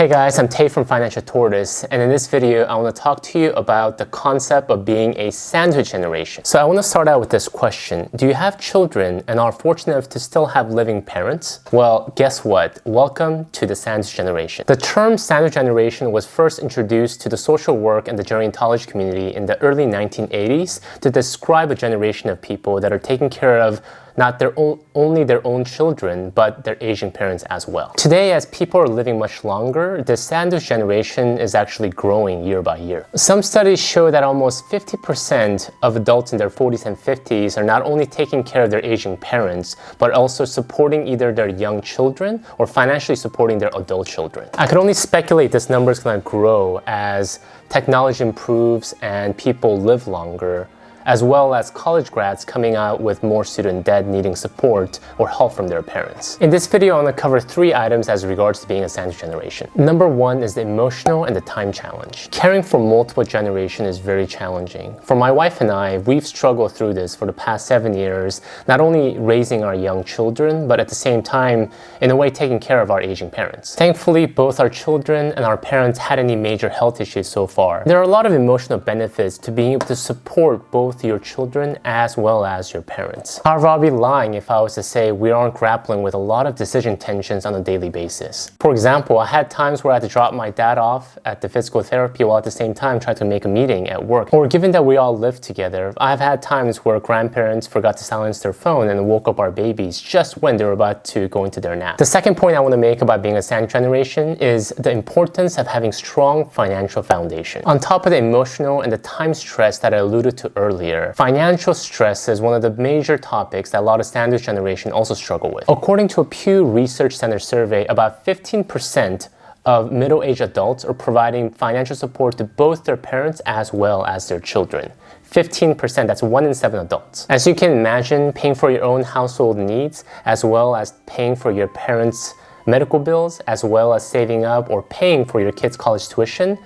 Hey guys, I'm Tay from Financial Tortoise, and in this video I want to talk to you about the concept of being a sandwich generation. So I want to start out with this question. Do you have children and are fortunate enough to still have living parents? Well, guess what? Welcome to the sandwich generation. The term sandwich generation was first introduced to the social work and the gerontology community in the early 1980s to describe a generation of people that are taking care of not only their own children, but their aging parents as well. Today, as people are living much longer, the sandwich generation is actually growing year by year. Some studies show that almost 50% of adults in their 40s and 50s are not only taking care of their aging parents, but also supporting either their young children or financially supporting their adult children. I can only speculate this number is going to grow as technology improves and people live longer, as well as college grads coming out with more student debt needing support or help from their parents. In this video, I want to cover 3 items as regards to being a sandwich generation. Number 1 is the emotional and the time challenge. Caring for multiple generations is very challenging. For my wife and I, we've struggled through this for the past 7 years, not only raising our young children, but at the same time, in a way, taking care of our aging parents. Thankfully, both our children and our parents had any major health issues so far. There are a lot of emotional benefits to being able to support both your children as well as your parents. However, I'll be lying if I was to say we aren't grappling with a lot of decision tensions on a daily basis. For example, I had times where I had to drop my dad off at the physical therapy while at the same time trying to make a meeting at work. Or given that we all live together, I've had times where grandparents forgot to silence their phone and woke up our babies just when they were about to go into their nap. The second point I want to make about being a sandwich generation is the importance of having strong financial foundation. On top of the emotional and the time stress that I alluded to earlier, financial stress is one of the major topics that a lot of sandwich generation also struggle with. According to a Pew Research Center survey, about 15% of middle-aged adults are providing financial support to both their parents as well as their children. 15%, that's 1 in 7 adults. As you can imagine, paying for your own household needs as well as paying for your parents' medical bills, as well as saving up or paying for your kids' college tuition,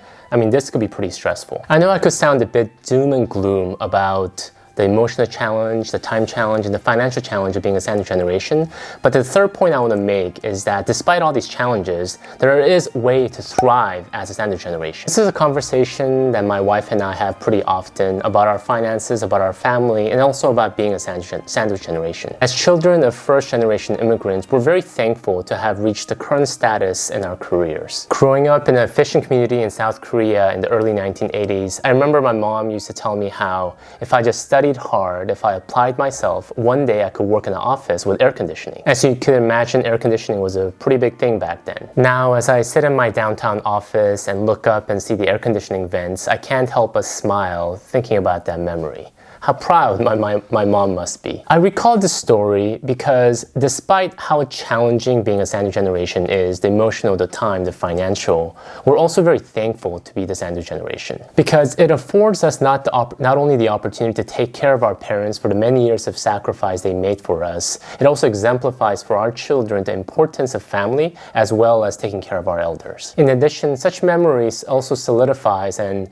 this could be pretty stressful. I know I could sound a bit doom and gloom about the emotional challenge, the time challenge, and the financial challenge of being a sandwich generation. But the third point I want to make is that despite all these challenges, there is a way to thrive as a sandwich generation. This is a conversation that my wife and I have pretty often about our finances, about our family, and also about being a sandwich generation. As children of first-generation immigrants, we're very thankful to have reached the current status in our careers. Growing up in a fishing community in South Korea in the early 1980s, I remember my mom used to tell me how if I just studied hard, if I applied myself, one day I could work in an office with air conditioning. As you could imagine, air conditioning was a pretty big thing back then. Now, as I sit in my downtown office and look up and see the air conditioning vents, I can't help but smile thinking about that memory. How proud my mom must be. I recall this story because despite how challenging being a sandwich generation is, the emotional, the time, the financial, we're also very thankful to be the sandwich generation because it affords us not only the opportunity to take care of our parents for the many years of sacrifice they made for us, it also exemplifies for our children the importance of family as well as taking care of our elders. In addition, such memories also solidifies and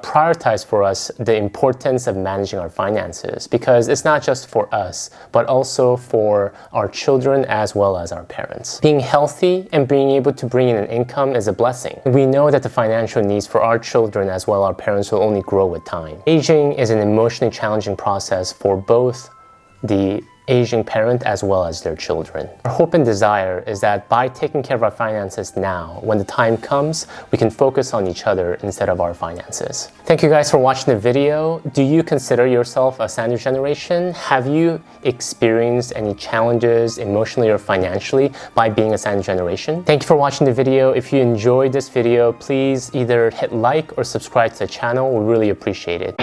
prioritize for us the importance of managing our finances because it's not just for us, but also for our children as well as our parents. Being healthy and being able to bring in an income is a blessing. We know that the financial needs for our children as well as our parents will only grow with time. Aging is an emotionally challenging process for both the aging parent as well as their children. Our hope and desire is that by taking care of our finances now, when the time comes, we can focus on each other instead of our finances. Thank you guys for watching the video. Do you consider yourself a sandwich generation? Have you experienced any challenges emotionally or financially by being a sandwich generation? Thank you for watching the video. If you enjoyed this video, please either hit like or subscribe to the channel. We really appreciate it.